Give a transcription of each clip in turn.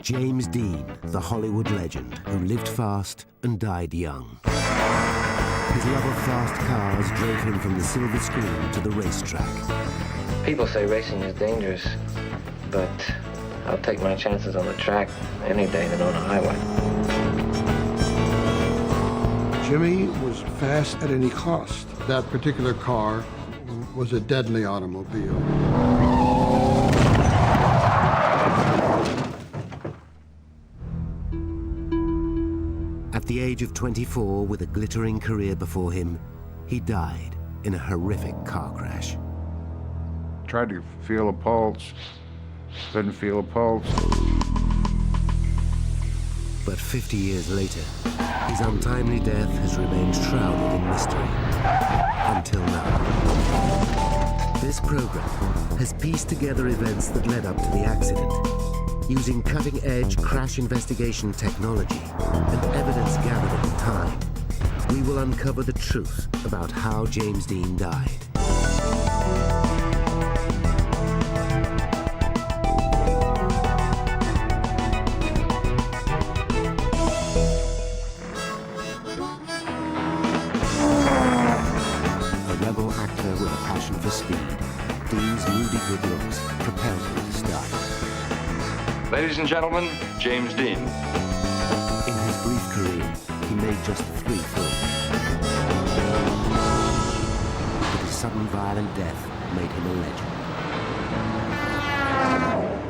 James Dean, the Hollywood legend who lived fast and died young. His love of fast cars drove him from the silver screen to the racetrack. People say racing is dangerous, but I'll take my chances on the track any day than on a highway. Jimmy was fast at any cost. That particular car was a deadly automobile. At the age of 24, with a glittering career before him, he died in a horrific car crash. Tried to feel a pulse, couldn't feel a pulse. But 50 years later, his untimely death has remained shrouded in mystery. Until now. This program has pieced together events that led up to the accident. Using cutting-edge crash investigation technology and evidence gathered at the time, we will uncover the truth about how James Dean died. A rebel actor with a passion for speed, Dean's moody good looks propelled him to stardom. Ladies and gentlemen, James Dean. In his brief career, he made just 3 films. But his sudden violent death made him a legend.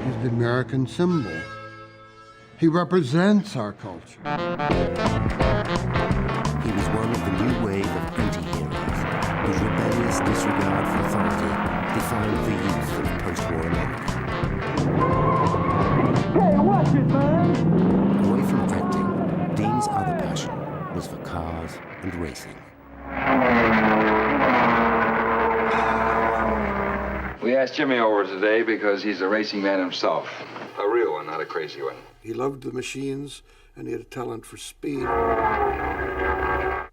He's the American symbol. He represents our culture. He was one of the new wave of anti-heroes, whose rebellious disregard for authority defined the youth of post-war America. Hey, watch it, man! Away from acting, Dean's other passion was for cars and racing. We asked Jimmy over today because he's a racing man himself. A real one, not a crazy one. He loved the machines, and he had a talent for speed.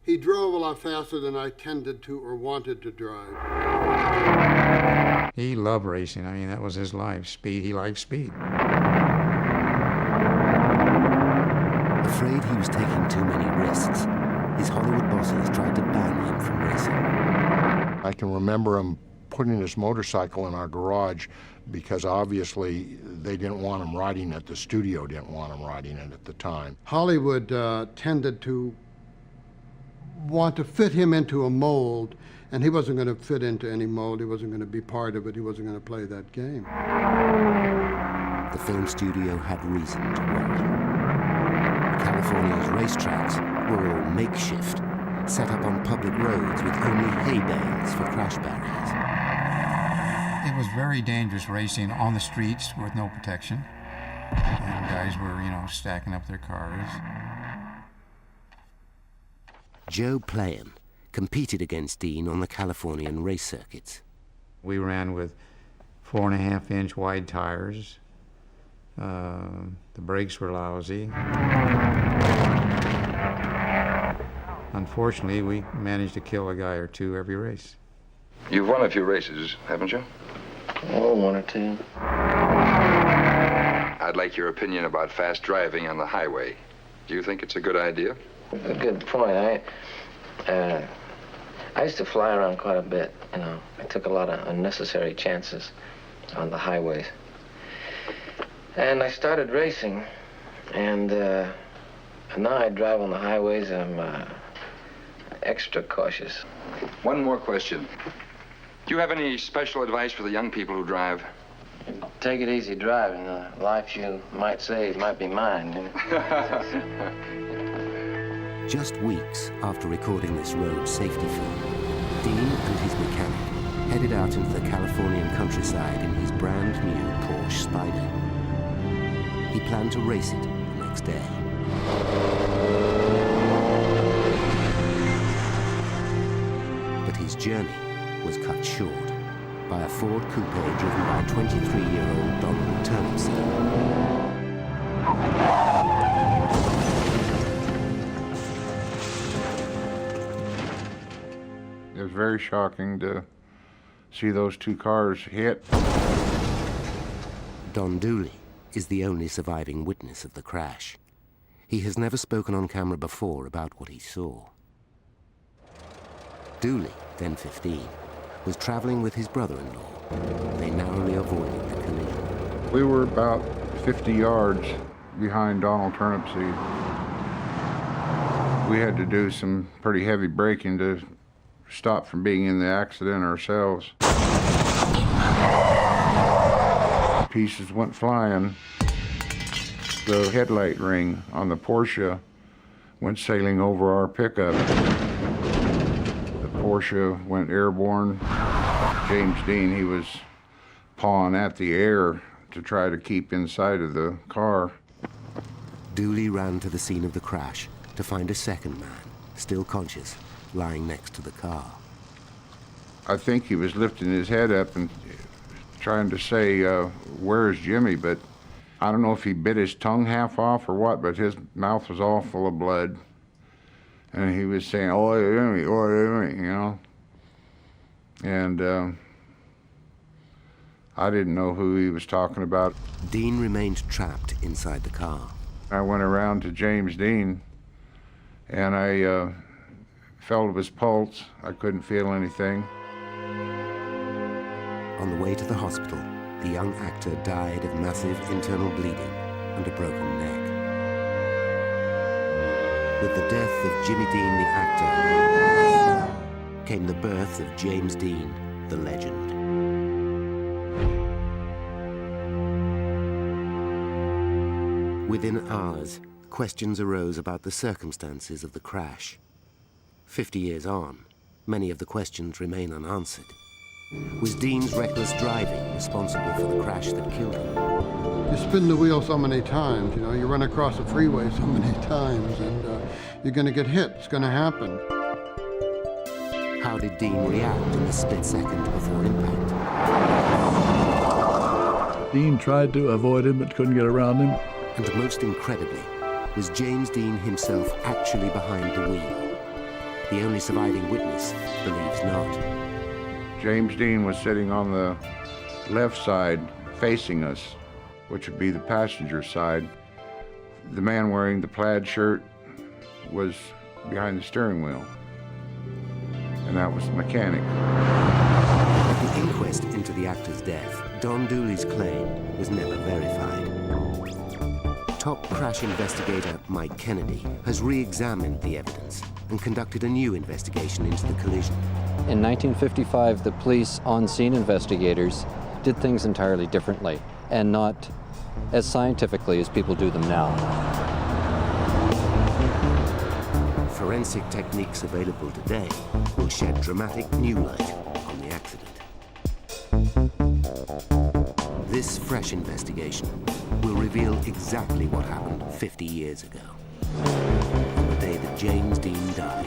He drove a lot faster than I tended to or wanted to drive. he loved racing. I mean, that was his life. Speed. He liked speed. Afraid he was taking too many risks, his Hollywood bosses tried to ban him from racing. I can remember him putting his motorcycle in our garage because obviously they didn't want him riding it. The studio didn't want him riding it at the time. Hollywood tended to want to fit him into a mold, and he wasn't going to fit into any mold. He wasn't going to be part of it. He wasn't going to play that game. The film studio had reason to worry. California's racetracks were all makeshift, set up on public roads with only hay bales for crash barriers. It was very dangerous racing on the streets with no protection. And guys were, stacking up their cars. Joe Playan competed against Dean on the Californian race circuits. We ran with 4.5-inch wide tires. The brakes were lousy. Unfortunately, we managed to kill a guy or two every race. You've won a few races, haven't you? Oh, 1 or 2. I'd like your opinion about fast driving on the highway. Do you think it's a good idea? A good point. I used to fly around quite a bit, I took a lot of unnecessary chances on the highways. And I started racing, and now I drive on the highways. I'm extra cautious. One more question. Do you have any special advice for the young people who drive? Take it easy driving. The life you might save might be mine. Just weeks after recording this road safety film, Dean and his mechanic headed out into the Californian countryside in his brand new Porsche Spider. He planned to race it the next day. But his journey was cut short by a Ford coupe driven by 23-year-old Donald Turnipseed. It was very shocking to see those two cars hit. Don Dooley is the only surviving witness of the crash. He has never spoken on camera before about what he saw. Dooley, then 15, was traveling with his brother-in-law. They narrowly avoided the collision. We were about 50 yards behind Donald Turnipseed. We had to do some pretty heavy braking to stop from being in the accident ourselves. Pieces went flying. The headlight ring on the Porsche went sailing over our pickup. The Porsche went airborne. James Dean, he was pawing at the air to try to keep inside of the car. Dooley ran to the scene of the crash to find a second man, still conscious, lying next to the car. I think he was lifting his head up and trying to say, where's Jimmy? But I don't know if he bit his tongue half off or what, but his mouth was all full of blood. And he was saying, oh, Jimmy, you know. And I didn't know who he was talking about. Dean remained trapped inside the car. I went around to James Dean, and I felt of his pulse. I couldn't feel anything. On the way to the hospital, the young actor died of massive internal bleeding and a broken neck. With the death of Jimmy Dean, the actor, came the birth of James Dean, the legend. Within hours, questions arose about the circumstances of the crash. 50 years on, many of the questions remain unanswered. Was Dean's reckless driving responsible for the crash that killed him? You spin the wheel so many times, you know, you run across a freeway so many times, and you're going to get hit. It's going to happen. How did Dean react in the split second before impact? Dean tried to avoid him, but couldn't get around him. And most incredibly, was James Dean himself actually behind the wheel? The only surviving witness believes not. James Dean was sitting on the left side facing us, which would be the passenger side. The man wearing the plaid shirt was behind the steering wheel, and that was the mechanic. At the inquest into the actor's death, Don Dooley's claim was never verified. Top crash investigator Mike Kennedy has re-examined the evidence and conducted a new investigation into the collision. In 1955, the police on-scene investigators did things entirely differently and not as scientifically as people do them now. Forensic techniques available today will shed dramatic new light on the accident. This fresh investigation will reveal exactly what happened 50 years ago, on the day that James Dean died.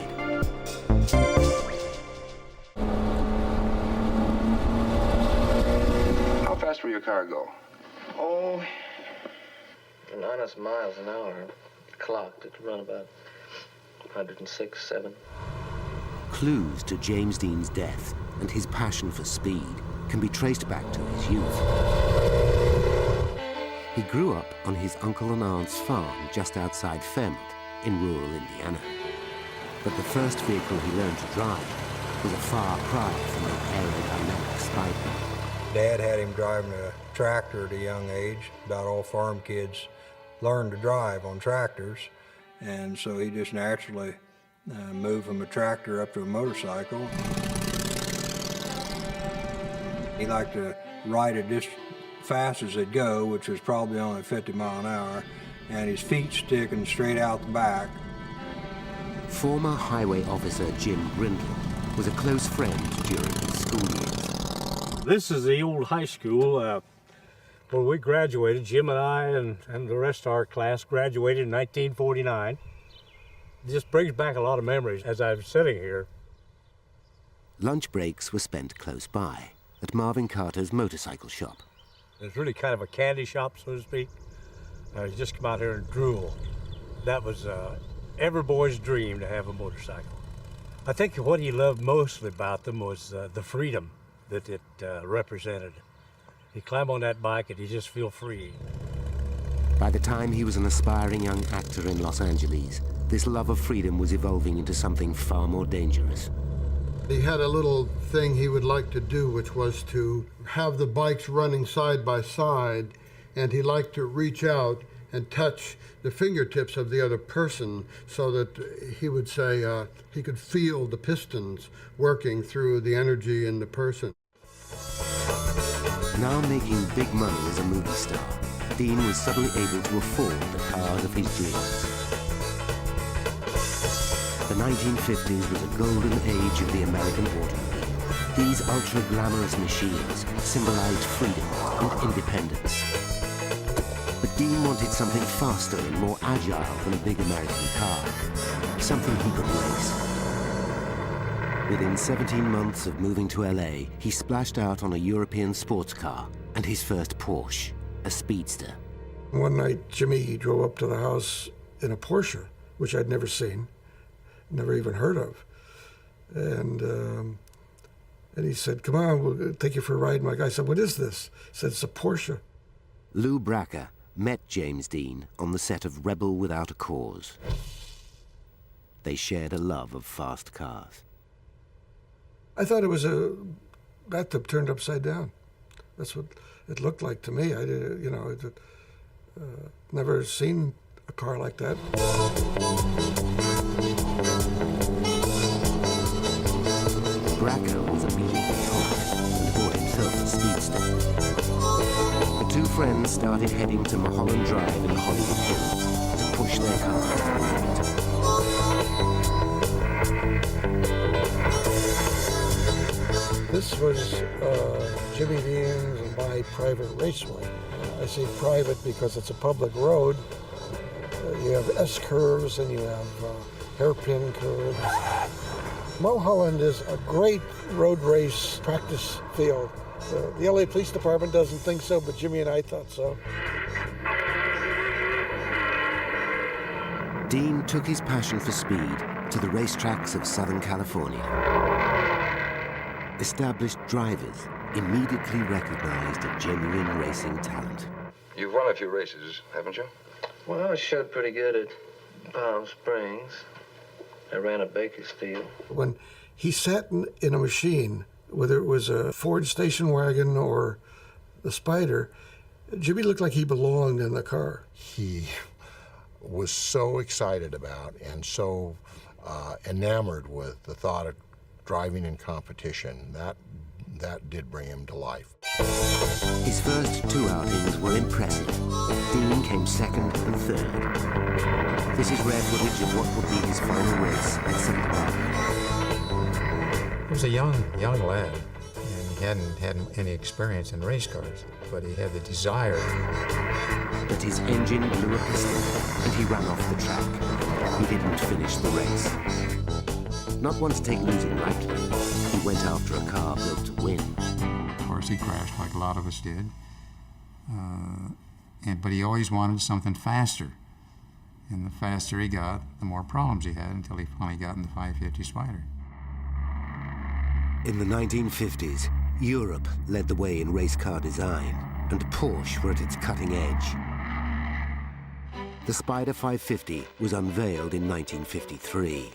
How fast will your car go? Oh, an honest miles an hour. Clocked, it could run about 106, 7. Clues to James Dean's death and his passion for speed can be traced back to his youth. He grew up on his uncle and aunt's farm just outside Fairmont in rural Indiana. But the first vehicle he learned to drive was a far cry from an aerodynamic Spider. Dad had him driving a tractor at a young age. About all farm kids learn to drive on tractors, and so he just naturally moved from a tractor up to a motorcycle. He liked to ride it just fast as it'd go, which was probably only 50 miles an hour, and his feet sticking straight out the back. Former highway officer Jim Brindle was a close friend during his school years. This is the old high school where we graduated. Jim and I and the rest of our class graduated in 1949. It just brings back a lot of memories as I'm sitting here. Lunch breaks were spent close by at Marvin Carter's motorcycle shop. It's really kind of a candy shop, so to speak. You just come out here and drool. That was every boy's dream, to have a motorcycle. I think what he loved mostly about them was the freedom that it represented. You climb on that bike and you just feel free. By the time he was an aspiring young actor in Los Angeles, this love of freedom was evolving into something far more dangerous. He had a little thing he would like to do, which was to have the bikes running side by side, and he liked to reach out and touch the fingertips of the other person so that he would say he could feel the pistons working through the energy in the person. Now making big money as a movie star, Dean was suddenly able to afford the cars of his dreams. The 1950s was a golden age of the American automobile. These ultra-glamorous machines symbolized freedom and independence. But Dean wanted something faster and more agile than a big American car, something he could race. Within 17 months of moving to LA, he splashed out on a European sports car and his first Porsche, a speedster. One night, Jimmy drove up to the house in a Porsche, which I'd never seen, never even heard of. And he said, "Come on, we'll take you for a ride." And my guy said, "What is this?" He said, "It's a Porsche." Lou Bracker met James Dean on the set of Rebel Without a Cause. They shared a love of fast cars. I thought it was a bathtub turned upside down. That's what it looked like to me. I did, you know, never seen a car like that. Bracker was immediately hooked and bought himself a speedster. The two friends started heading to Mulholland Drive in the Hollywood Hills to push their cars to the limit. This was Jimmy Dean's and my private raceway. I say private because it's a public road. You have S-curves and you have hairpin curves. Mulholland is a great road race practice field. The LA Police Department doesn't think so, but Jimmy and I thought so. Dean took his passion for speed to the racetracks of Southern California. Established drivers immediately recognized a genuine racing talent. You've won a few races, haven't you? Well, I showed pretty good at Palm Springs. I ran a Bakersfield. When he sat in a machine, whether it was a Ford station wagon or the Spider, Jimmy looked like he belonged in the car. He was so excited about and so enamored with the thought of driving in competition. That did bring him to life. His first two outings were impressive. Dean came second and third. This is rare footage of what would be his final race at Santa Barbara. He was a young lad, and he hadn't had any experience in race cars, but he had the desire. But his engine blew a piston, and he ran off the track. He didn't finish the race. Not one to take losing lightly, he went after a car built to win. Of course, he crashed like a lot of us did, but he always wanted something faster. And the faster he got, the more problems he had until he finally got in the 550 Spider. In the 1950s, Europe led the way in race car design, and Porsche were at its cutting edge. The Spider 550 was unveiled in 1953.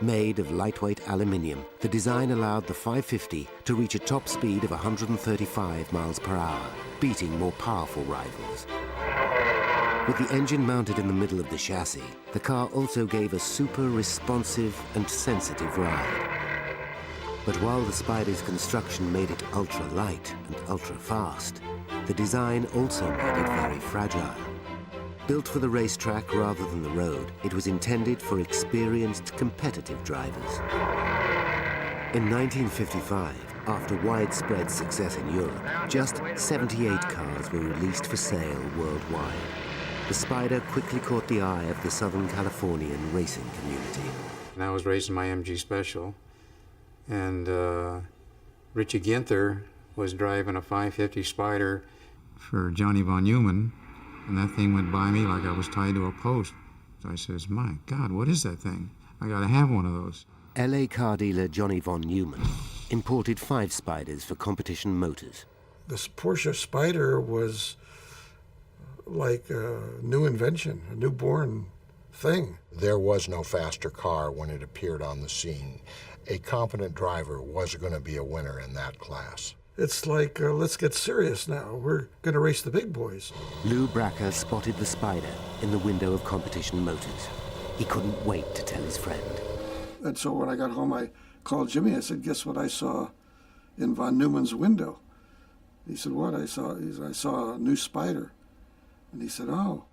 Made of lightweight aluminium, the design allowed the 550 to reach a top speed of 135 miles per hour, beating more powerful rivals. With the engine mounted in the middle of the chassis, the car also gave a super responsive and sensitive ride. But while the Spider's construction made it ultra-light and ultra-fast, the design also made it very fragile. Built for the racetrack rather than the road, it was intended for experienced, competitive drivers. In 1955, after widespread success in Europe, just 78 cars were released for sale worldwide. The Spider quickly caught the eye of the Southern Californian racing community. And I was racing my MG Special, and Richie Ginther was driving a 550 Spider for Johnny Von Neumann, and that thing went by me like I was tied to a post. So I says, "My God, what is that thing? I gotta have one of those." LA car dealer Johnny Von Neumann imported 5 Spiders for competition motors. This Porsche Spider was like a new invention, a newborn thing. There was no faster car when it appeared on the scene. A competent driver was going to be a winner in that class. It's like, let's get serious now. We're going to race the big boys. Lou Bracker spotted the Spider in the window of Competition Motors. He couldn't wait to tell his friend. And so when I got home, I called Jimmy. I said, guess what I saw in von Neumann's window? He said, what? I saw a new Spider. And he said, oh.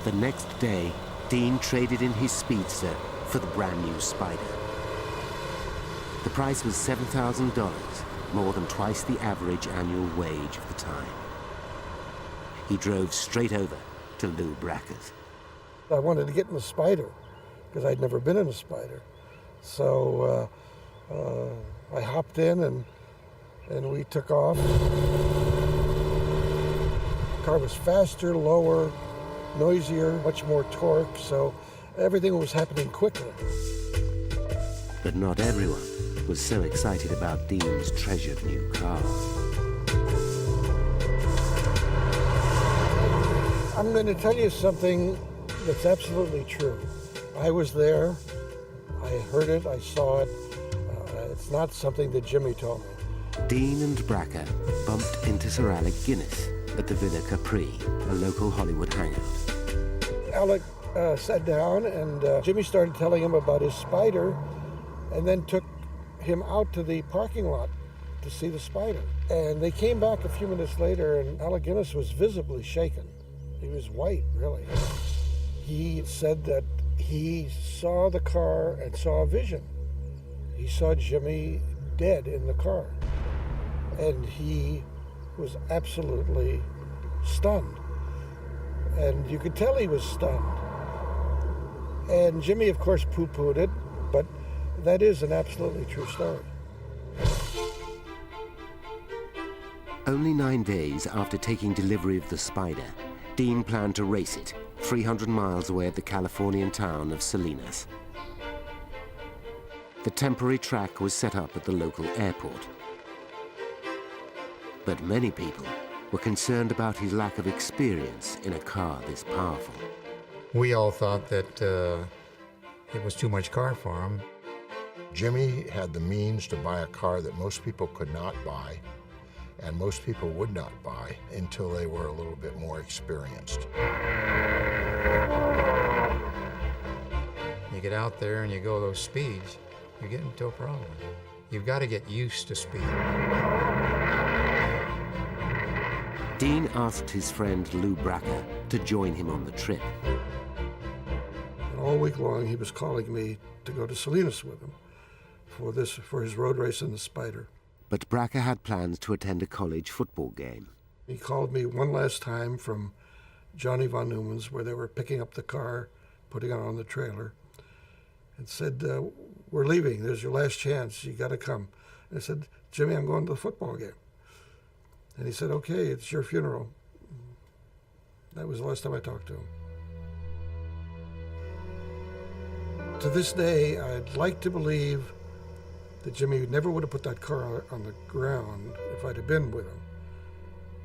The next day, Dean traded in his Speedster for the brand new Spider. The price was $7,000, more than twice the average annual wage of the time. He drove straight over to Lou Bracker's. I wanted to get in the Spider because I'd never been in a Spider. So I hopped in and we took off. The car was faster, lower, noisier, much more torque, so everything was happening quicker. But not everyone was so excited about Dean's treasured new car. I'm going to tell you something that's absolutely true. I was there, I heard it, I saw it. It's not something that Jimmy told me. Dean and Bracker bumped into Sir Alec Guinness at the Villa Capri, a local Hollywood hangout. Alec sat down and Jimmy started telling him about his Spider and then took him out to the parking lot to see the Spider. And they came back a few minutes later and Alec Guinness was visibly shaken. He was white, really. He said that he saw the car and saw a vision. He saw Jimmy dead in the car. And he was absolutely stunned. And you could tell he was stunned. And Jimmy, of course, poo-pooed it, but that is an absolutely true story. Only 9 days after taking delivery of the Spider, Dean planned to race it 300 miles away at the Californian town of Salinas. The temporary track was set up at the local airport. But many people were concerned about his lack of experience in a car this powerful. We all thought that it was too much car for him. Jimmy had the means to buy a car that most people could not buy, and most people would not buy until they were a little bit more experienced. You get out there and you go those speeds, you get into a problem. You've got to get used to speed. Dean asked his friend Lou Bracker to join him on the trip. And all week long, he was calling me to go to Salinas with him for his road race in the Spider. But Bracker had plans to attend a college football game. He called me one last time from Johnny von Neumann's, where they were picking up the car, putting it on the trailer, and said, we're leaving. There's your last chance. You got to come. And I said, Jimmy, I'm going to the football game. And he said, okay, it's your funeral. That was the last time I talked to him. To this day, I'd like to believe that Jimmy never would have put that car on the ground if I'd have been with him,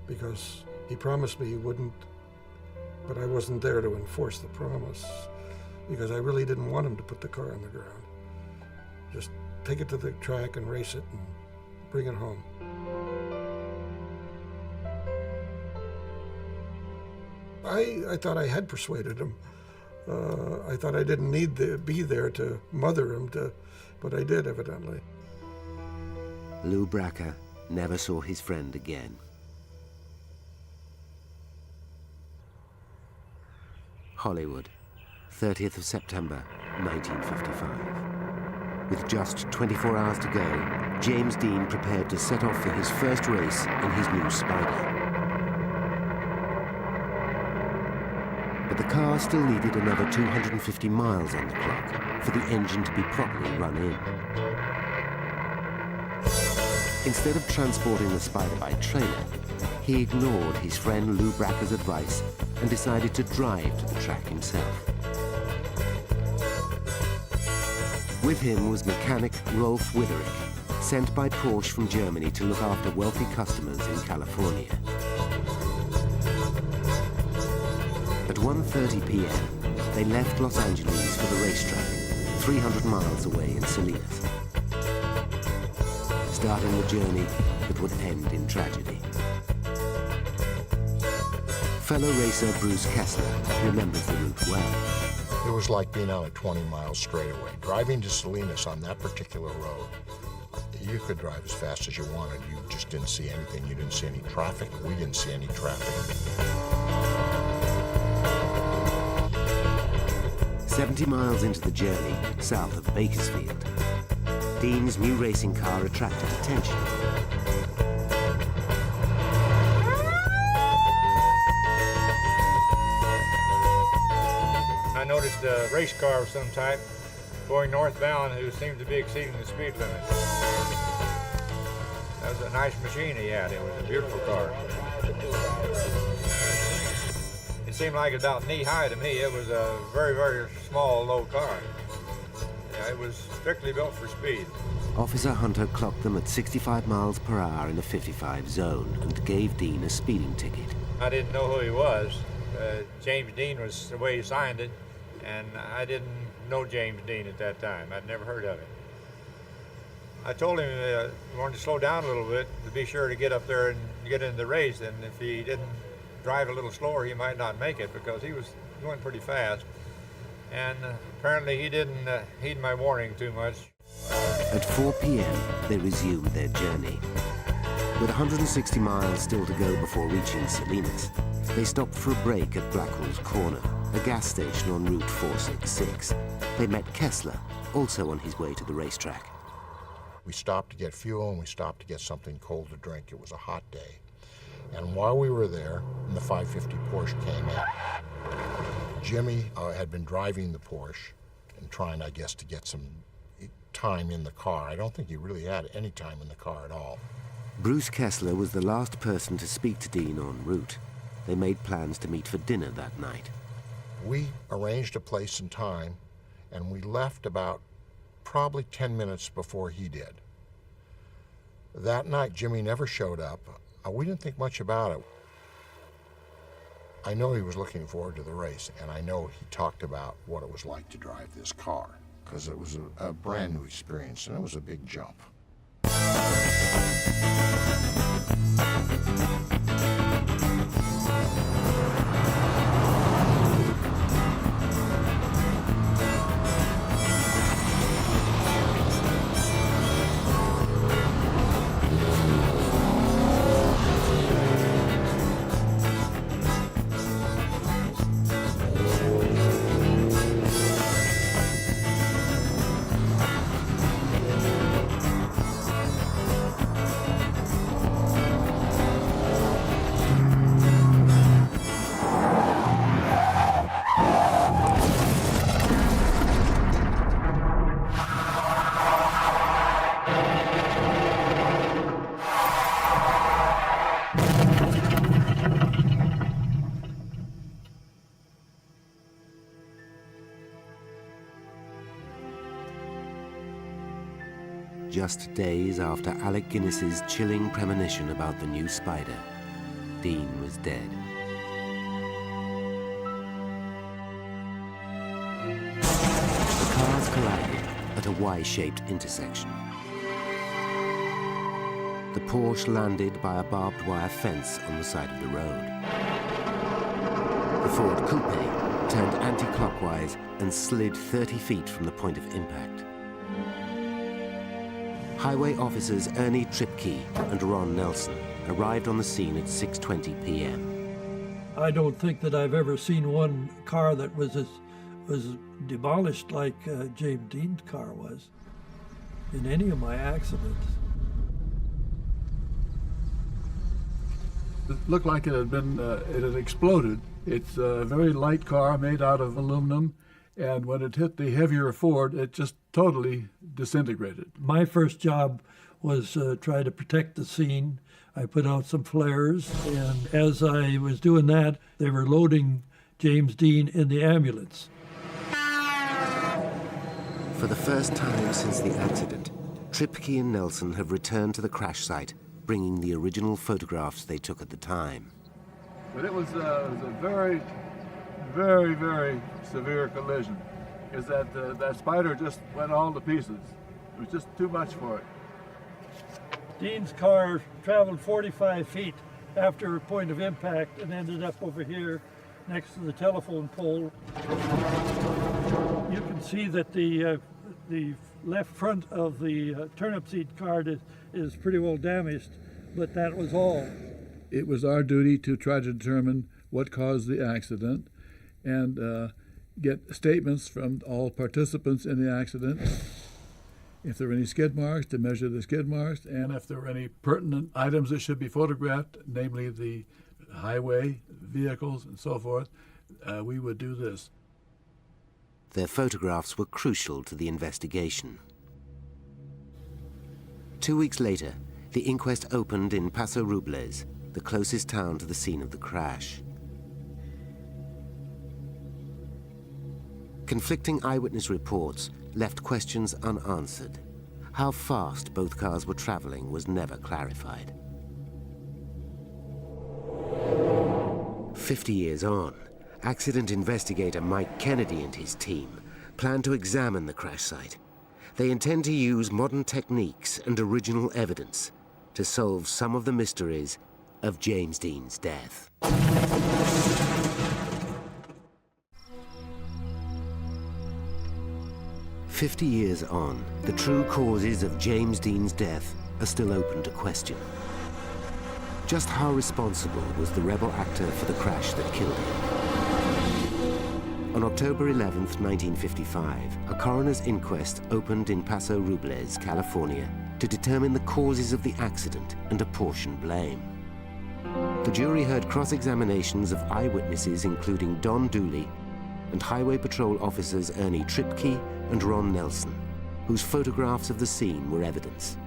because he promised me he wouldn't, but I wasn't there to enforce the promise, because I really didn't want him to put the car on the ground. Just take it to the track and race it and bring it home. I thought I had persuaded him. I thought I didn't need to be there to mother him, but I did, evidently. Lou Bracker never saw his friend again. Hollywood, 30th of September, 1955. With just 24 hours to go, James Dean prepared to set off for his first race in his new Spider. But the car still needed another 250 miles on the clock for the engine to be properly run in. Instead of transporting the Spider by trailer, he ignored his friend Lou Bracker's advice and decided to drive to the track himself. With him was mechanic Rolf Witherick, sent by Porsche from Germany to look after wealthy customers in California. 1:30 p.m., they left Los Angeles for the racetrack, 300 miles away in Salinas, starting the journey that would end in tragedy. Fellow racer Bruce Kessler remembers the route well. It was like being on a 20-mile straightaway. Driving to Salinas on that particular road, you could drive as fast as you wanted. You just didn't see anything. You didn't see any traffic. We didn't see any traffic. 70 miles into the journey, south of Bakersfield, Dean's new racing car attracted attention. I noticed a race car of some type going northbound who seemed to be exceeding the speed limit. That was a nice machine he had. It was a beautiful car. It seemed like about knee-high to me. It was a very, very small, low car. Yeah, it was strictly built for speed. Officer Hunter clocked them at 65 miles per hour in a 55 zone and gave Dean a speeding ticket. I didn't know who he was. James Dean was the way he signed it, and I didn't know James Dean at that time. I'd never heard of him. I told him he wanted to slow down a little bit to be sure to get up there and get in the race, and if he didn't drive a little slower, he might not make it because he was going pretty fast. And apparently he didn't heed my warning too much. At 4 p.m., they resumed their journey. With 160 miles still to go before reaching Salinas, they stopped for a break at Blackwell's Corner, a gas station on Route 466. They met Kessler, also on his way to the racetrack. We stopped to get fuel and we stopped to get something cold to drink. It was a hot day. And while we were there, the 550 Porsche came in. Jimmy had been driving the Porsche and trying, I guess, to get some time in the car. I don't think he really had any time in the car at all. Bruce Kessler was the last person to speak to Dean en route. They made plans to meet for dinner that night. We arranged a place and time, and we left about probably 10 minutes before he did. That night, Jimmy never showed up. We didn't think much about it. I know he was looking forward to the race, and I know he talked about what it was like to drive this car, because it was a brand new experience, and it was a big jump. Just days after Alec Guinness's chilling premonition about the new Spider, Dean was dead. The cars collided at a Y-shaped intersection. The Porsche landed by a barbed wire fence on the side of the road. The Ford Coupe turned anti-clockwise and slid 30 feet from the point of impact. Highway officers Ernie Tripke and Ron Nelson arrived on the scene at 6:20 p.m. I don't think that I've ever seen one car that was demolished like James Dean's car was in any of my accidents. It looked like it had exploded. It's a very light car made out of aluminum, and when it hit the heavier Ford, it just totally disintegrated. My first job was try to protect the scene. I put out some flares, and as I was doing that, they were loading James Dean in the ambulance. For the first time since the accident, Tripke and Nelson have returned to the crash site, bringing the original photographs they took at the time. But it was a very very, very severe collision is that that spider just went all to pieces. It was just too much for it. Dean's car traveled 45 feet after a point of impact and ended up over here next to the telephone pole. You can see that the left front of the turnip seed cart is pretty well damaged, but that was all. It was our duty to try to determine what caused the accident and get statements from all participants in the accident. If there were any skid marks, to measure the skid marks, and if there were any pertinent items that should be photographed, namely the highway, vehicles, and so forth, we would do this. Their photographs were crucial to the investigation. 2 weeks later, the inquest opened in Paso Robles, the closest town to the scene of the crash. Conflicting eyewitness reports left questions unanswered. How fast both cars were traveling was never clarified. 50 years on, accident investigator Mike Kennedy and his team plan to examine the crash site. They intend to use modern techniques and original evidence to solve some of the mysteries of James Dean's death. 50 years on, the true causes of James Dean's death are still open to question. Just how responsible was the rebel actor for the crash that killed him? On October 11th, 1955, a coroner's inquest opened in Paso Robles, California, to determine the causes of the accident and apportion blame. The jury heard cross-examinations of eyewitnesses including Don Dooley and Highway Patrol officers Ernie Tripke and Ron Nelson, whose photographs of the scene were evidence.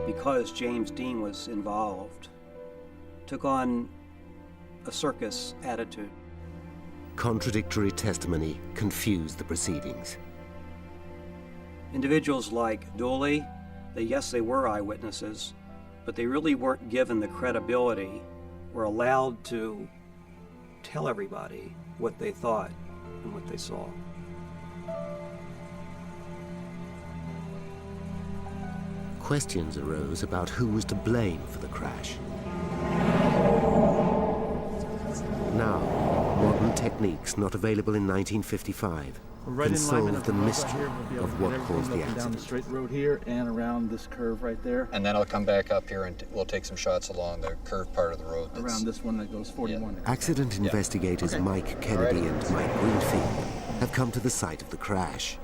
Because James Dean was involved, took on a circus attitude. Contradictory testimony confused the proceedings. Individuals like Dooley, yes, they were eyewitnesses, but they really weren't given the credibility or allowed to tell everybody what they thought and what they saw. Questions arose about who was to blame for the crash. Now, modern techniques not available in 1955 can solve the mystery of what caused the accident. Down the straight road here and around this curve right there. And then I'll come back up here and we'll take some shots along the curved part of the road. Around this one that goes 41. Yeah. Accident investigators Mike Kennedy and Mike Greenfield have come to the site of the crash.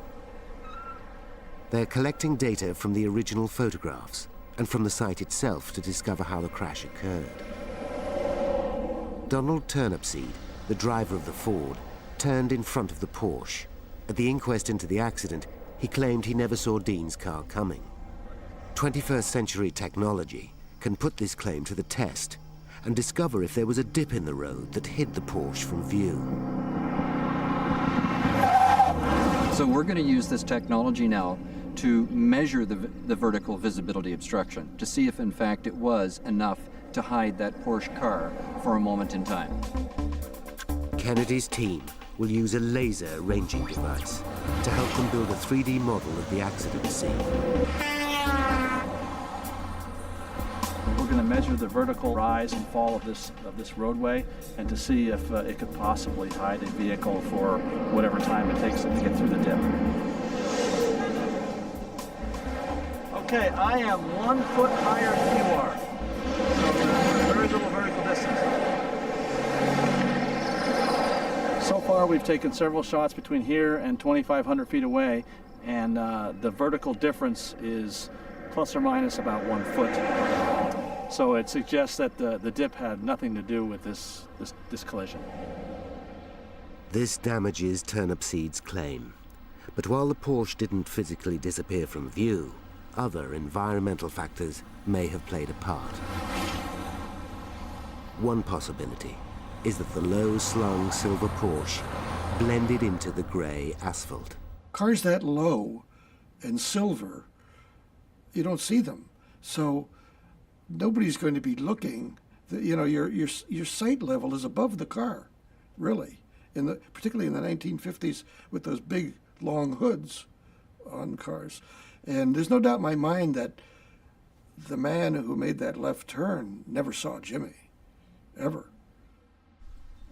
They're collecting data from the original photographs and from the site itself to discover how the crash occurred. Donald Turnipseed, the driver of the Ford, turned in front of the Porsche. At the inquest into the accident, he claimed he never saw Dean's car coming. 21st century technology can put this claim to the test and discover if there was a dip in the road that hid the Porsche from view. So we're going to use this technology now to measure the vertical visibility obstruction to see if in fact it was enough to hide that Porsche car for a moment in time. Kennedy's team will use a laser ranging device to help them build a 3D model of the accident scene. We're going to measure the vertical rise and fall of this roadway and to see if it could possibly hide a vehicle for whatever time it takes to get through the dip. Okay, I am 1 foot higher than you are. So very little vertical distance. So far, we've taken several shots between here and 2,500 feet away, and the vertical difference is plus or minus about 1 foot. So it suggests that the dip had nothing to do with this collision. This damages Turnipseed's claim. But while the Porsche didn't physically disappear from view, other environmental factors may have played a part. One possibility is that the low-slung silver Porsche blended into the gray asphalt. Cars that low and silver, you don't see them. So nobody's going to be looking your sight level is above the car, really. Particularly in the 1950s with those big long hoods on cars, and there's no doubt in my mind that the man who made that left turn never saw Jimmy, ever.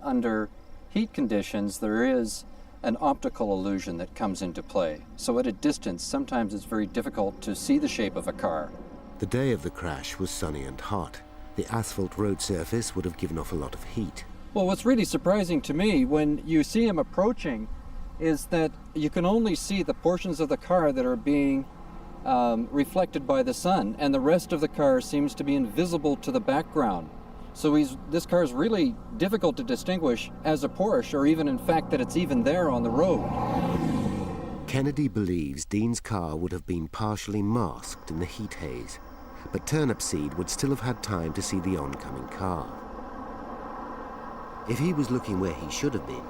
Under heat conditions, there is an optical illusion that comes into play. So at a distance, sometimes it's very difficult to see the shape of a car. The day of the crash was sunny and hot. The asphalt road surface would have given off a lot of heat. Well, what's really surprising to me when you see him approaching is that you can only see the portions of the car that are being reflected by the sun, and the rest of the car seems to be invisible to the background. So this car is really difficult to distinguish as a Porsche, or even in fact that it's even there on the road. Kennedy believes Dean's car would have been partially masked in the heat haze, but Turnipseed would still have had time to see the oncoming car. If he was looking where he should have been,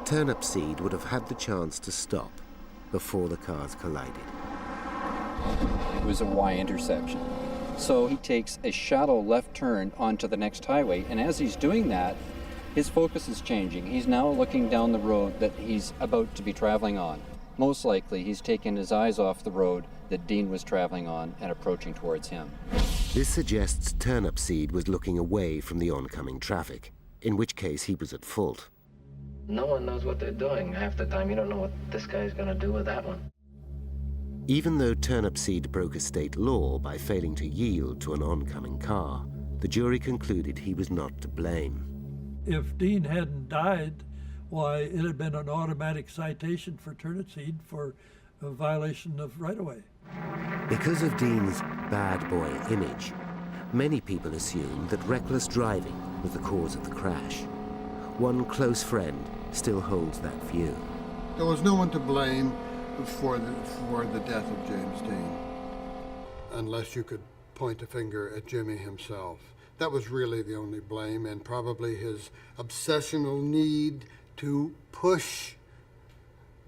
Turnipseed would have had the chance to stop before the cars collided. It was a Y intersection. So he takes a shallow left turn onto the next highway, and as he's doing that, his focus is changing. He's now looking down the road that he's about to be traveling on. Most likely, he's taken his eyes off the road that Dean was traveling on and approaching towards him. This suggests Turnipseed was looking away from the oncoming traffic, in which case he was at fault. No one knows what they're doing. Half the time you don't know what this guy's gonna do with that one. Even though Turnipseed broke a state law by failing to yield to an oncoming car, the jury concluded he was not to blame. If Dean hadn't died, why, it had been an automatic citation for Turnipseed for a violation of right-of-way. Because of Dean's bad boy image, many people assumed that reckless driving was the cause of the crash. One close friend still holds that view. There was no one to blame for the death of James Dean, unless you could point a finger at Jimmy himself. That was really the only blame, and probably his obsessional need to push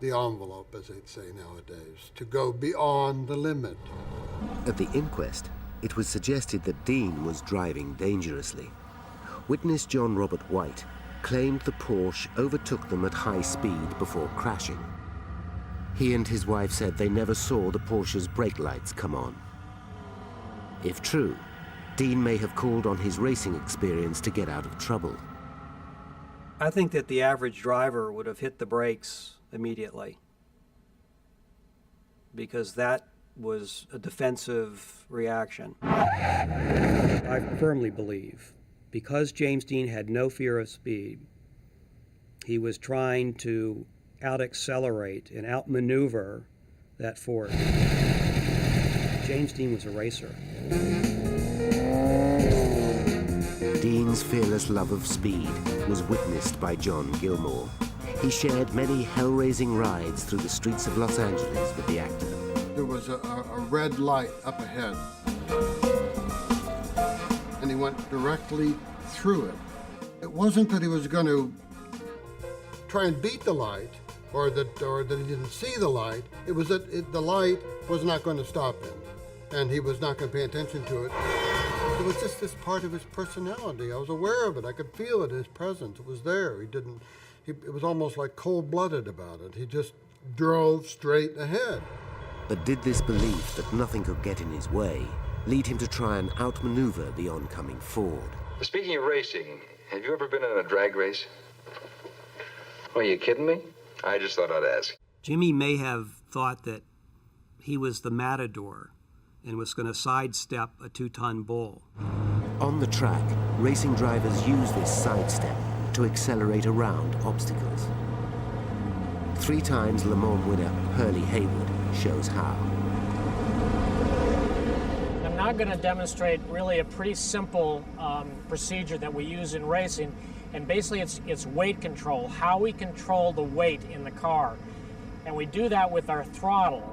the envelope, as they'd say nowadays, to go beyond the limit. At the inquest, it was suggested that Dean was driving dangerously. Witness John Robert White claimed the Porsche overtook them at high speed before crashing. He and his wife said they never saw the Porsche's brake lights come on. If true, Dean may have called on his racing experience to get out of trouble. I think that the average driver would have hit the brakes immediately, because that was a defensive reaction. I firmly believe, because James Dean had no fear of speed, he was trying to out-accelerate and outmaneuver that Ford. James Dean was a racer. Dean's fearless love of speed was witnessed by John Gilmore. He shared many hell-raising rides through the streets of Los Angeles with the actor. There was a red light up ahead, and he went directly through it. It wasn't that he was going to try and beat the light, or that he didn't see the light. It was that the light was not going to stop him, and he was not going to pay attention to it. It was just this part of his personality. I was aware of it. I could feel it, his presence. It was there. It was almost like cold-blooded about it. He just drove straight ahead. But did this belief that nothing could get in his way lead him to try and outmaneuver the oncoming Ford? Speaking of racing, have you ever been in a drag race? Are you kidding me? I just thought I'd ask. Jimmy may have thought that he was the matador and was going to sidestep a 2-ton bull. On the track, racing drivers use this sidestep to accelerate around obstacles. 3 times Le Mans winner Hurley Haywood shows how. I'm now going to demonstrate really a pretty simple procedure that we use in racing, and basically it's weight control, how we control the weight in the car. And we do that with our throttle.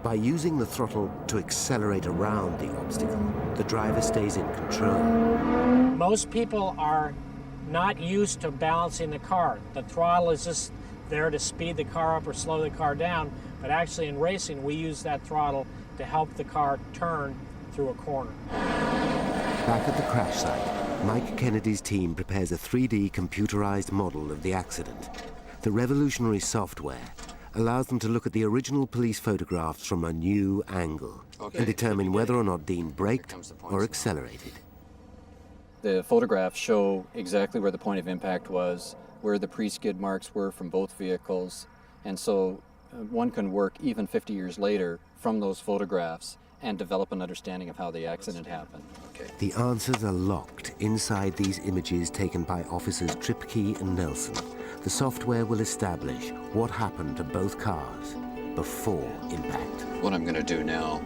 By using the throttle to accelerate around the obstacle, the driver stays in control. Most people are not used to balancing the car. The throttle is just there to speed the car up or slow the car down, but actually in racing we use that throttle to help the car turn through a corner. Back at the crash site, Mike Kennedy's team prepares a 3D computerized model of the accident. The revolutionary software allows them to look at the original police photographs from a new angle and determine whether or not Dean braked or accelerated. The photographs show exactly where the point of impact was, where the pre-skid marks were from both vehicles, and so one can work even 50 years later from those photographs and develop an understanding of how the accident happened. The answers are locked inside these images taken by officers Tripke and Nelson. The software will establish what happened to both cars before impact. What I'm going to do now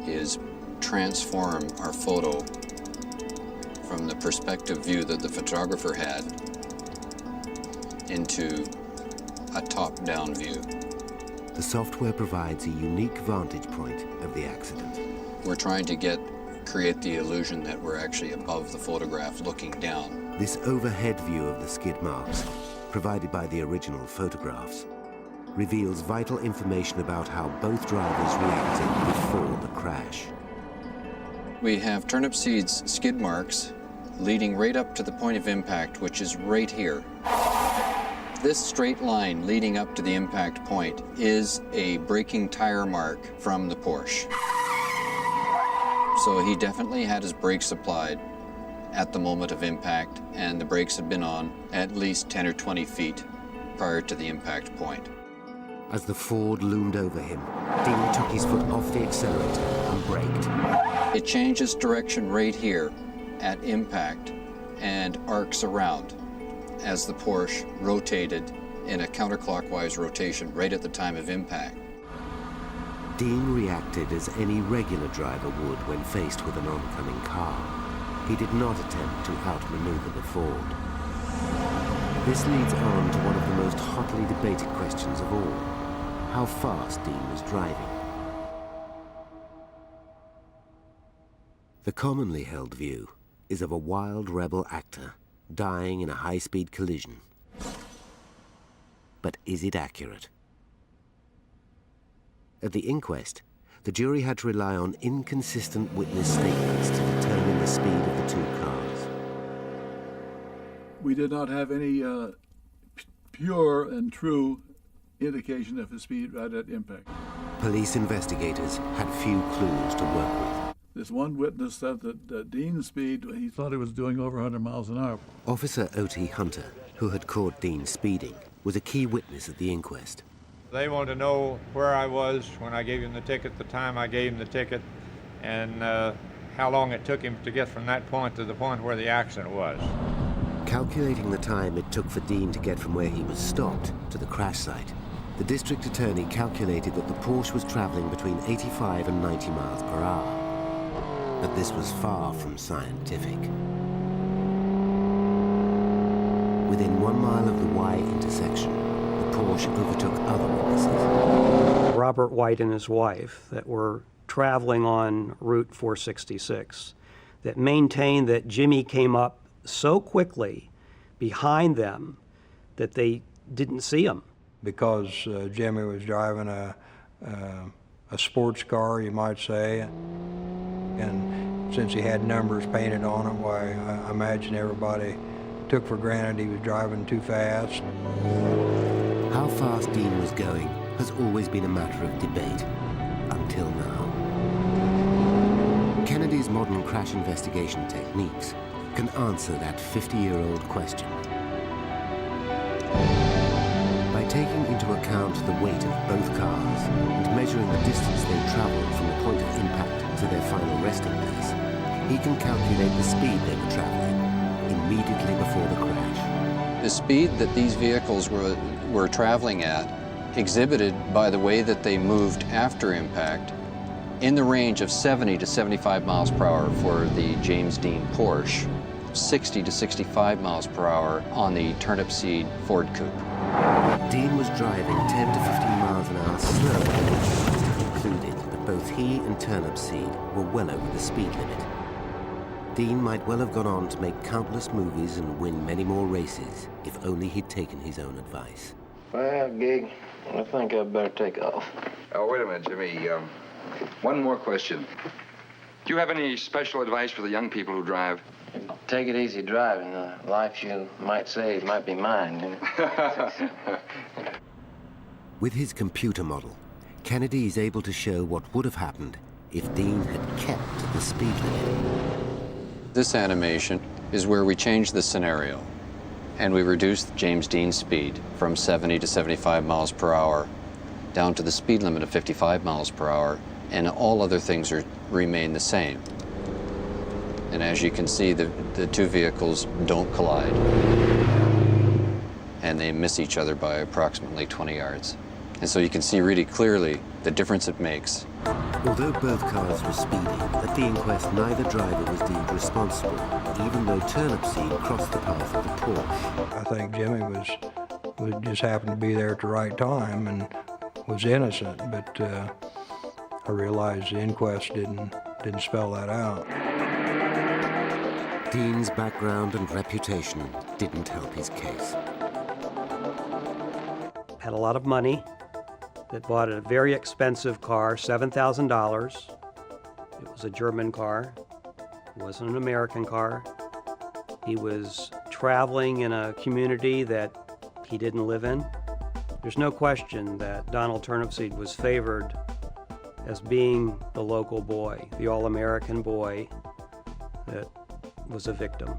is transform our photo from the perspective view that the photographer had into a top-down view. The software provides a unique vantage point of the accident. We're trying to create the illusion that we're actually above the photograph looking down. This overhead view of the skid marks, provided by the original photographs, reveals vital information about how both drivers reacted before the crash. We have turnip seeds skid marks leading right up to the point of impact, which is right here. This straight line leading up to the impact point is a braking tire mark from the Porsche. So he definitely had his brakes applied at the moment of impact, and the brakes had been on at least 10 or 20 feet prior to the impact point. As the Ford loomed over him, Dean took his foot off the accelerator and braked. It changes direction right here at impact and arcs around as the Porsche rotated in a counterclockwise rotation right at the time of impact. Dean reacted as any regular driver would when faced with an oncoming car. He did not attempt to outmaneuver the Ford. This leads on to one of the most hotly debated questions of all: how fast Dean was driving. The commonly held view is of a wild rebel actor dying in a high-speed collision. But is it accurate? At the inquest, the jury had to rely on inconsistent witness statements to determine the speed of the two cars. We did not have any pure and true indication of his speed right at impact. Police investigators had few clues to work with. This one witness said that Dean's speed, he thought he was doing over 100 miles an hour. Officer O.T. Hunter, who had caught Dean speeding, was a key witness at the inquest. They wanted to know where I was when I gave him the ticket, the time I gave him the ticket, and how long it took him to get from that point to the point where the accident was. Calculating the time it took for Dean to get from where he was stopped to the crash site, the district attorney calculated that the Porsche was traveling between 85 and 90 miles per hour. But this was far from scientific. Within 1 mile of the Y intersection, the Porsche overtook other witnesses. Robert White and his wife that were traveling on Route 466 that maintained that Jimmy came up so quickly behind them that they didn't see him. Because Jimmy was driving a sports car, you might say, and since he had numbers painted on it, why, I imagine everybody took for granted he was driving too fast. How fast Dean was going has always been a matter of debate, until now. Kennedy's modern crash investigation techniques can answer that 50-year-old question. By taking into account the weight of both cars and measuring the distance they traveled from the point of impact to their final resting place, he can calculate the speed they were traveling immediately before the crash. The speed that these vehicles were traveling at, exhibited by the way that they moved after impact, in the range of 70 to 75 miles per hour for the James Dean Porsche, 60 to 65 miles per hour on the turnip seed Ford Coupe. Dean was driving 10 to 15 miles an hour slower than what concluded, but both he and Turnip Seed were well over the speed limit. Dean might well have gone on to make countless movies and win many more races if only he'd taken his own advice. Well, Gig, I think I'd better take off. Oh, wait a minute, Jimmy. One more question. Do you have any special advice for the young people who drive? Take it easy driving. The life you might save might be mine. You know? With his computer model, Kennedy is able to show what would have happened if Dean had kept the speed limit. This animation is where we change the scenario and we reduce James Dean's speed from 70 to 75 miles per hour down to the speed limit of 55 miles per hour, and all other things remain the same. And as you can see, the two vehicles don't collide, and they miss each other by approximately 20 yards. And so you can see really clearly the difference it makes. Although both cars were speeding, at the inquest neither driver was deemed responsible, even though Turnipseed crossed the path of the Porsche. I think Jimmy was just happened to be there at the right time and was innocent, but I realized the inquest didn't spell that out. Dean's background and reputation didn't help his case. Had a lot of money, that bought a very expensive car, $7,000. It was a German car. It wasn't an American car. He was traveling in a community that he didn't live in. There's no question that Donald Turnipseed was favored as being the local boy, the all-American boy that was a victim.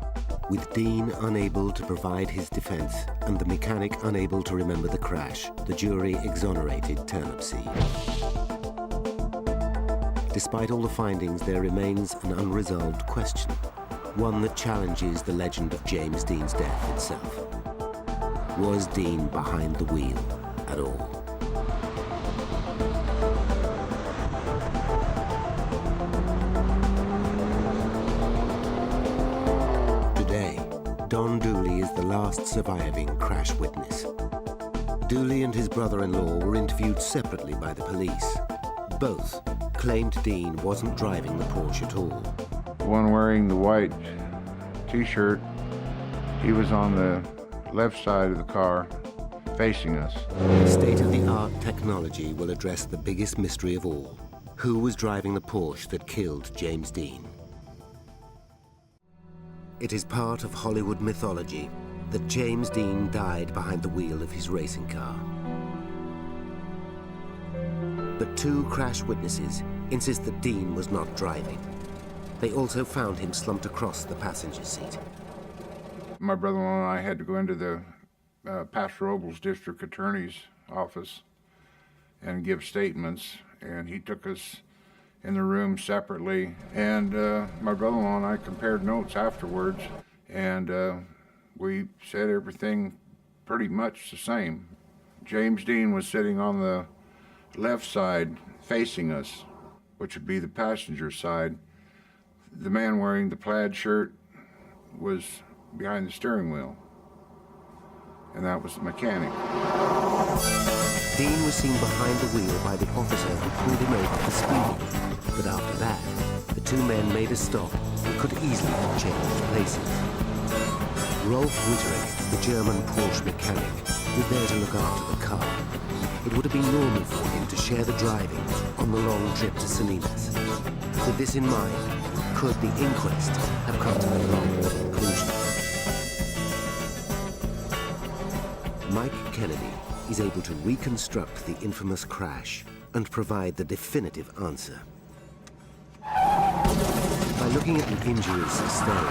With Dean unable to provide his defense and the mechanic unable to remember the crash, the jury exonerated Turnipseed. Despite all the findings, there remains an unresolved question, one that challenges the legend of James Dean's death itself. Was Dean behind the wheel at all? Don Dooley is the last surviving crash witness. Dooley and his brother-in-law were interviewed separately by the police. Both claimed Dean wasn't driving the Porsche at all. The one wearing the white t-shirt, he was on the left side of the car, facing us. State-of-the-art technology will address the biggest mystery of all. Who was driving the Porsche that killed James Dean? It is part of Hollywood mythology that James Dean died behind the wheel of his racing car. But two crash witnesses insist that Dean was not driving. They also found him slumped across the passenger seat. My brother-in-law and I had to go into the Paso Robles District Attorney's office and give statements, and he took us in the room separately, and my brother-in-law and I compared notes afterwards, and we said everything pretty much the same. James Dean was sitting on the left side facing us, which would be the passenger side. The man wearing the plaid shirt was behind the steering wheel, and that was the mechanic. Dean was seen behind the wheel by the officer who pulled him over for speeding. But after that, the two men made a stop and could easily have changed places. Rolf Witterick, the German Porsche mechanic, was there to look after the car. It would have been normal for him to share the driving on the long trip to Salinas. With this in mind, could the inquest have come to the wrong conclusion? Mike Kennedy is able to reconstruct the infamous crash and provide the definitive answer. By looking at the injuries sustained,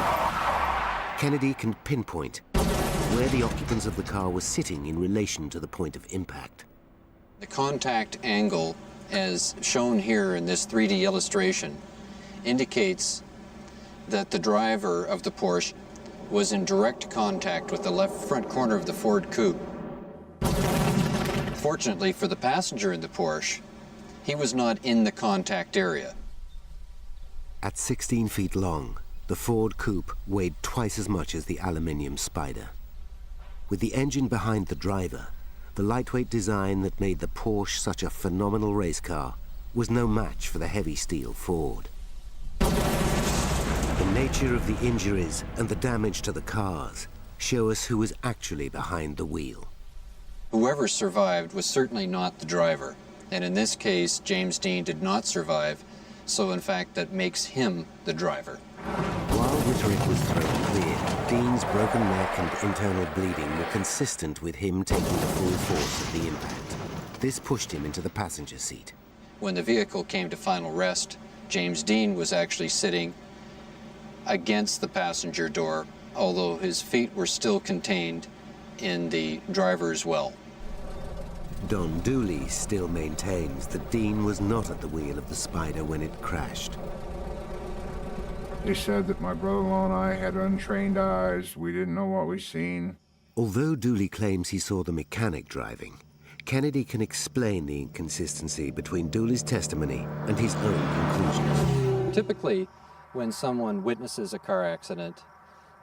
Kennedy can pinpoint where the occupants of the car were sitting in relation to the point of impact. The contact angle, as shown here in this 3D illustration, indicates that the driver of the Porsche was in direct contact with the left front corner of the Ford coupe. Fortunately for the passenger in the Porsche, he was not in the contact area. At 16 feet long, the Ford coupe weighed twice as much as the aluminium Spider. With the engine behind the driver, the lightweight design that made the Porsche such a phenomenal race car was no match for the heavy steel Ford. The nature of the injuries and the damage to the cars show us who was actually behind the wheel. Whoever survived was certainly not the driver, and in this case, James Dean did not survive So in fact, that makes him the driver. While Witterick was thrown clear, Dean's broken neck and internal bleeding were consistent with him taking the full force of the impact. This pushed him into the passenger seat. When the vehicle came to final rest, James Dean was actually sitting against the passenger door, although his feet were still contained in the driver's well. Don Dooley still maintains that Dean was not at the wheel of the Spider when it crashed. They said that my brother-in-law and I had untrained eyes. We didn't know what we'd seen. Although Dooley claims he saw the mechanic driving, Kennedy can explain the inconsistency between Dooley's testimony and his own conclusions. Typically, when someone witnesses a car accident,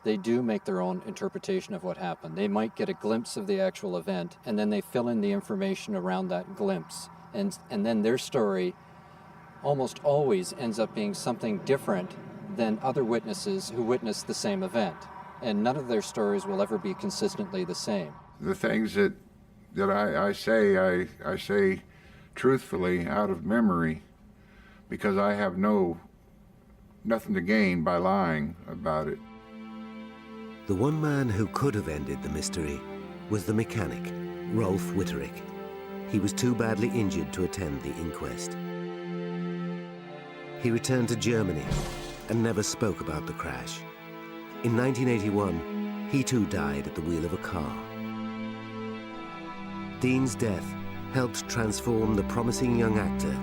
they do make their own interpretation of what happened. They might get a glimpse of the actual event, and then they fill in the information around that glimpse. And then their story almost always ends up being something different than other witnesses who witnessed the same event. And none of their stories will ever be consistently the same. The things that I say truthfully out of memory, because I have nothing to gain by lying about it. The one man who could have ended the mystery was the mechanic, Rolf Witterick. He was too badly injured to attend the inquest. He returned to Germany and never spoke about the crash. In 1981, he too died at the wheel of a car. Dean's death helped transform the promising young actor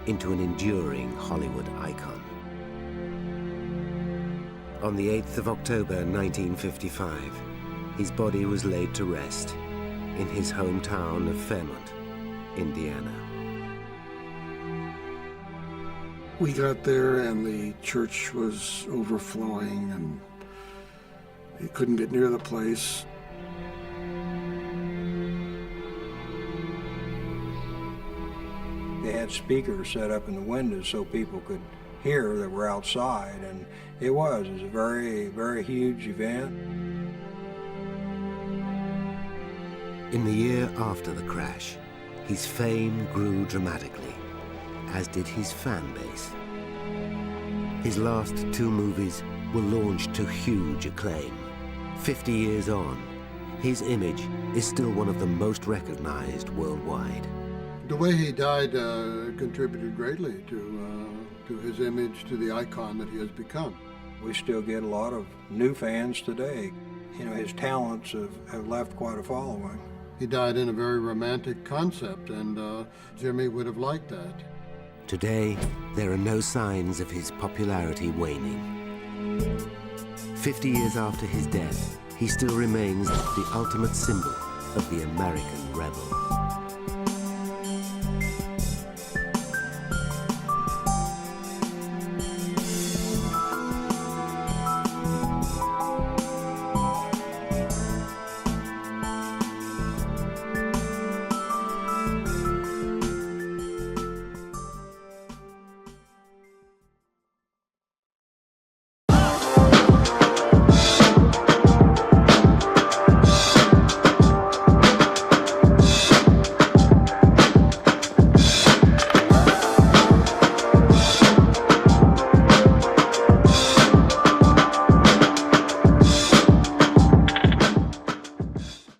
into an enduring Hollywood icon. On the 8th of October 1955, his body was laid to rest in his hometown of Fairmont, Indiana. We got there and the church was overflowing and you couldn't get near the place. They had speakers set up in the windows so people could hear that were outside, and it was a very, very huge event. In the year after the crash, his fame grew dramatically, as did his fan base. His last two movies were launched to huge acclaim. 50 years on, his image is still one of the most recognized worldwide. The way he died contributed greatly to his image, to the icon that he has become. We still get a lot of new fans today. You know, his talents have left quite a following. He died in a very romantic concept, and Jimmy would have liked that. Today, there are no signs of his popularity waning. 50 years after his death, he still remains the ultimate symbol of the American rebel.